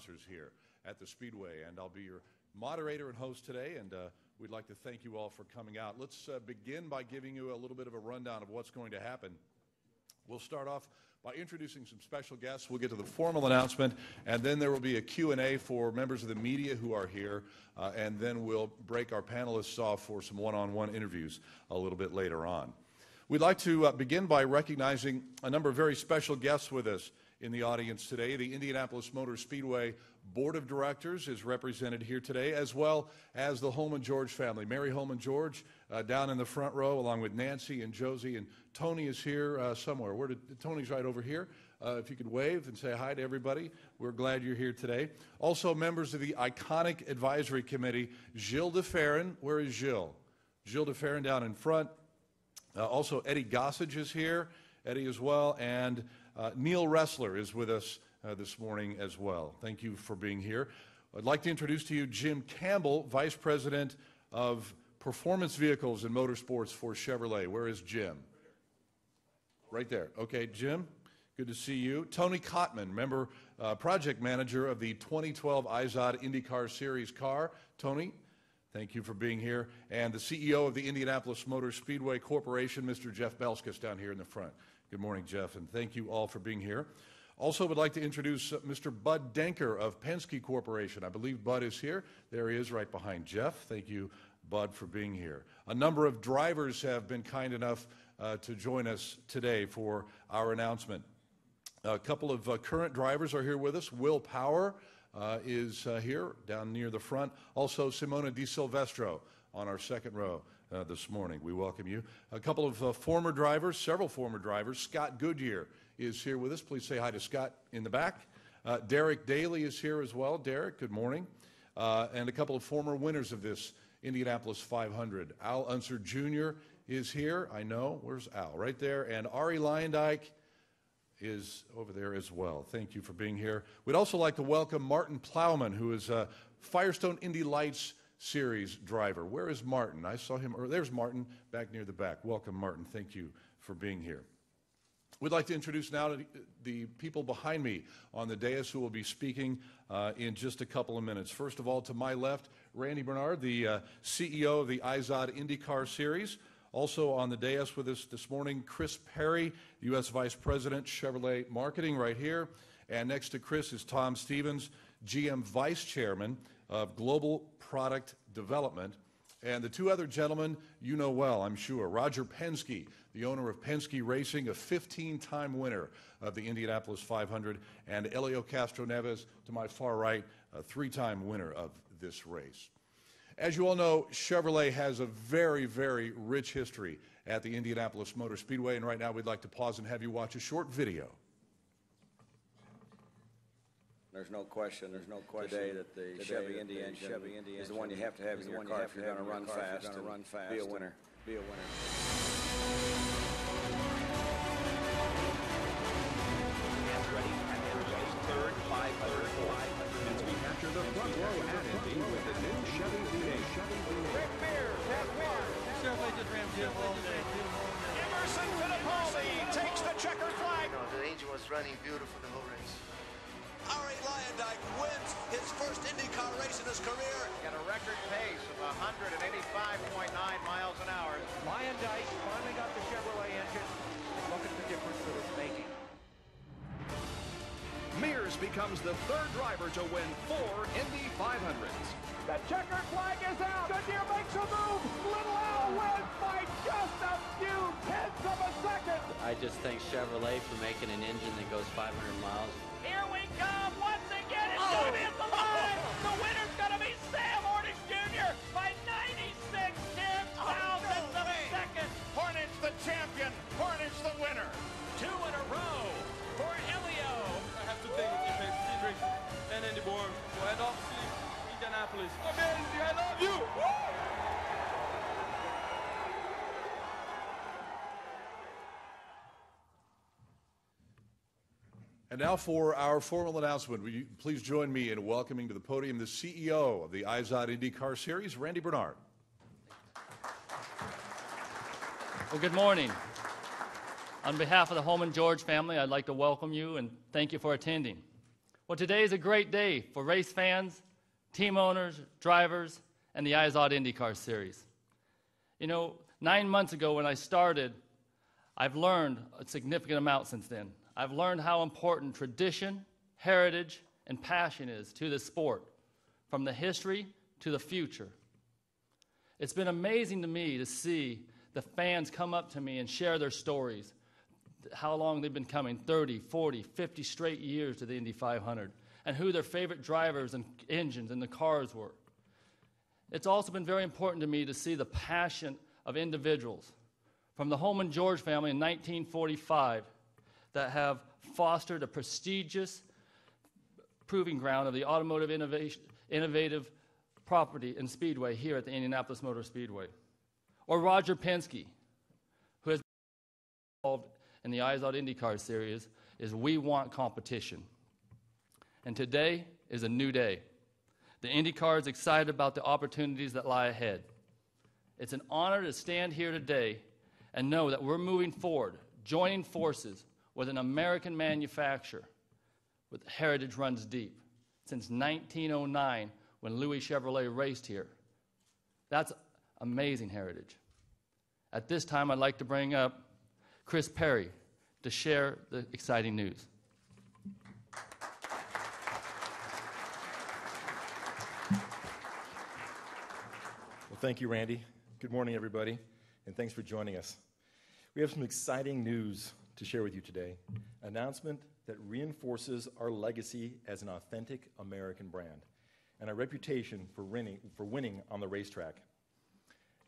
sponsors here at the Speedway, and I'll be your moderator and host today, and we'd like to thank you all for coming out. Let's begin by giving you a little bit of a rundown of what's going to happen. We'll start off by introducing some special guests. We'll get to the formal announcement, and then there will be a Q&A for members of the media who are here, and then we'll break our panelists off for some one-on-one interviews a little bit later on. We'd like to begin by recognizing a number of very special guests with us in the audience today. The Indianapolis Motor Speedway Board of Directors is represented here today, as well as the Holman George family. Mary Holman George down in the front row, along with Nancy and Josie, and Tony is here somewhere. Tony's right over here. If you could wave and say hi to everybody, we're glad you're here today. Also, members of the iconic advisory committee, Gilles DeFerrin. Where is Gilles? Gilles DeFerrin down in front. Also, Eddie Gossage is here, Eddie as well, and Neil Ressler is with us this morning as well. Thank you for being here. I'd like to introduce to you Jim Campbell, Vice President of Performance Vehicles and Motorsports for Chevrolet. Where is Jim? Right there. Okay, Jim, good to see you. Tony Kottman, member, project manager of the 2012 IZOD IndyCar Series car. Tony, thank you for being here. And the CEO of the Indianapolis Motor Speedway Corporation, Mr. Jeff Belskis, down here in the front. Good morning, Jeff, and thank you all for being here. Also would like to introduce Mr. Bud Denker of Penske Corporation. I believe Bud is here. There he is right behind Jeff. Thank you, Bud, for being here. A number of drivers have been kind enough to join us today for our announcement. A couple of current drivers are here with us. Will Power is here down near the front. Also, Simona Di Silvestro on our second row this morning. We welcome you. A couple of former drivers, several former drivers. Scott Goodyear is here with us. Please say hi to Scott in the back. Derek Daly is here as well. Derek, good morning. And a couple of former winners of this Indianapolis 500. Al Unser Jr. is here. I know. Where's Al? Right there. And Ari Leyendyke is over there as well. Thank you for being here. We'd also like to welcome Martin Plowman, who is a Firestone Indy Lights Series driver. Where is Martin? I saw him. There's Martin back near the back. Welcome, Martin. Thank you for being here. We'd like to introduce now the people behind me on the dais who will be speaking in just a couple of minutes. First of all, to my left, Randy Bernard, the CEO of the IZOD IndyCar Series. Also on the dais with us this morning, Chris Perry, U.S. Vice President, Chevrolet Marketing, right here. And next to Chris is Tom Stevens, GM Vice Chairman of Global Product Development. And the two other gentlemen you know well, I'm sure. Roger Penske, the owner of Penske Racing, a 15-time winner of the Indianapolis 500, and Elio Castroneves, to my far right, a 3-time winner of this race. As you all know, Chevrolet has a very, very rich history at the Indianapolis Motor Speedway, and right now we'd like to pause and have you watch a short video. There's no question today that the Chevy Indy engine is the one you have to have in your car if you're going to run fast and be a winner. Third, 500. As we capture the front row at Indy with the new Chevy V8. Rick Mears has won. Chevrolet just ran beautiful all day. Emerson Fittipaldi takes the checkered flag. The engine was running beautiful the whole race. Ari Leyendyke wins his first IndyCar race in his career. At a record pace of 185.9 miles an hour. Leyendyke finally got the Chevrolet engine. Look at the difference that it's making. Mears becomes the third driver to win 4 Indy 500s. The checkered flag is out. Goodyear makes a move. Little Al wins by just a few tenths of a second. I just thank Chevrolet for making an engine that goes 500 miles. Here we come once again. It's going to hit the line. The winner's going to be Sam Hornish Jr. by 96 tenths of a second. Hornish the champion. Hornish the winner. 2 in a row for Elio. I have to thank Team Cedric and Andy Bourne for head off to Indianapolis. Amazing, I love you! And now for our formal announcement. Will you please join me in welcoming to the podium the CEO of the IZOD IndyCar Series, Randy Bernard. Well, good morning. On behalf of the Holman George family, I'd like to welcome you and thank you for attending. Well, today is a great day for race fans, team owners, drivers, and the IZOD IndyCar Series. You know, 9 months ago when I started, I've learned a significant amount since then. I've learned how important tradition, heritage, and passion is to this sport, from the history to the future. It's been amazing to me to see the fans come up to me and share their stories, how long they've been coming, 30, 40, 50 straight years to the Indy 500, and who their favorite drivers and engines and the cars were. It's also been very important to me to see the passion of individuals from the Holman George family in 1945 that have fostered a prestigious proving ground of the automotive innovative property and speedway here at the Indianapolis Motor Speedway. Or Roger Penske, who has been involved in the IZOD IndyCar Series, is we want competition. And today is a new day. The IndyCar is excited about the opportunities that lie ahead. It's an honor to stand here today and know that we're moving forward, joining forces with an American manufacturer with heritage runs deep since 1909 when Louis Chevrolet raced here. That's amazing heritage. At this time, I'd like to bring up Chris Perry to share the exciting news. Well, thank you, Randy. Good morning, everybody, and thanks for joining us. We have some exciting news to share with you today, an announcement that reinforces our legacy as an authentic American brand and our reputation for winning on the racetrack.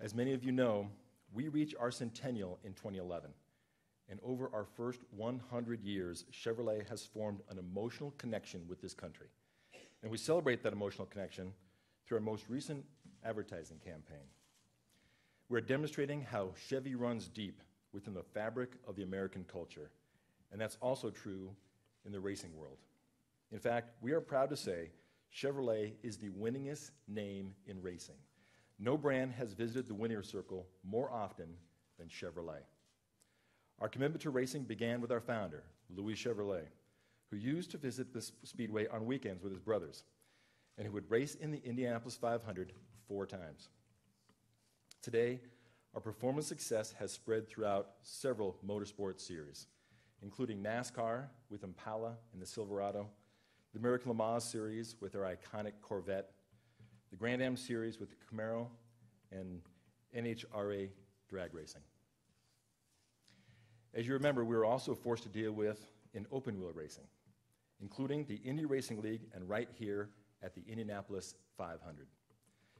As many of you know, we reach our centennial in 2011, and over our first 100 years, Chevrolet has formed an emotional connection with this country. And we celebrate that emotional connection through our most recent advertising campaign. We're demonstrating how Chevy runs deep within the fabric of the American culture, and that's also true in the racing world. In fact, we are proud to say Chevrolet is the winningest name in racing. No brand has visited the winner's circle more often than Chevrolet. Our commitment to racing began with our founder, Louis Chevrolet, who used to visit this speedway on weekends with his brothers, and who would race in the Indianapolis 500 4 times. Today, our performance success has spread throughout several motorsport series, including NASCAR with Impala and the Silverado, the American Le Mans Series with our iconic Corvette, the Grand Am Series with the Camaro, and NHRA drag racing. As you remember, we were also forced to deal with in open-wheel racing, including the Indy Racing League and right here at the Indianapolis 500.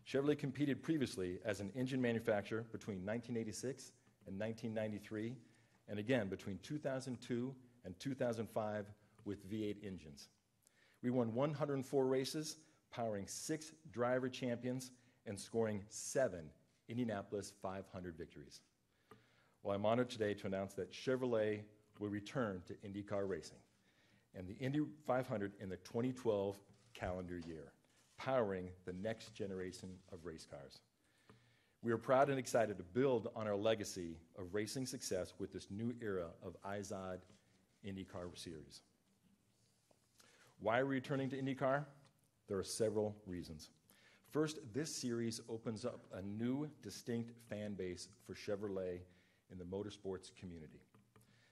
Chevrolet competed previously as an engine manufacturer between 1986 and 1993, and again between 2002 and 2005 with V8 engines. We won 104 races, powering 6 driver champions and scoring 7 Indianapolis 500 victories. Well, I'm honored today to announce that Chevrolet will return to IndyCar racing and the Indy 500 in the 2012 calendar year, powering the next generation of race cars. We are proud and excited to build on our legacy of racing success with this new era of IZOD IndyCar Series. Why are we returning to IndyCar? There are several reasons. First, this series opens up a new, distinct fan base for Chevrolet in the motorsports community.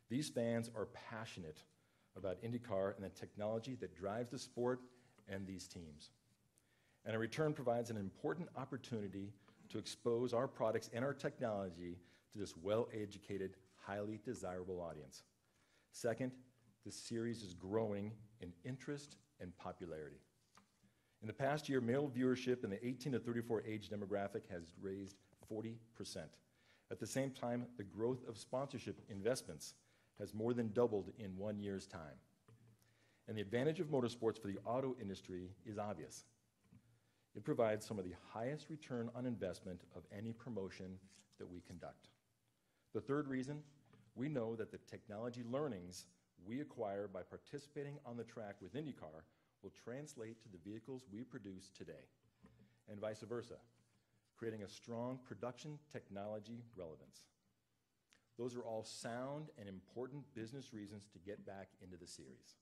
These fans are passionate about IndyCar and the technology that drives the sport and these teams. And in return provides an important opportunity to expose our products and our technology to this well-educated, highly desirable audience. Second, this series is growing in interest and popularity. In the past year, male viewership in the 18 to 34 age demographic has raised 40%. At the same time, the growth of sponsorship investments has more than doubled in 1 year's time. And the advantage of motorsports for the auto industry is obvious. It provides some of the highest return on investment of any promotion that we conduct. The third reason, we know that the technology learnings we acquire by participating on the track with IndyCar will translate to the vehicles we produce today, and vice versa, creating a strong production technology relevance. Those are all sound and important business reasons to get back into the series.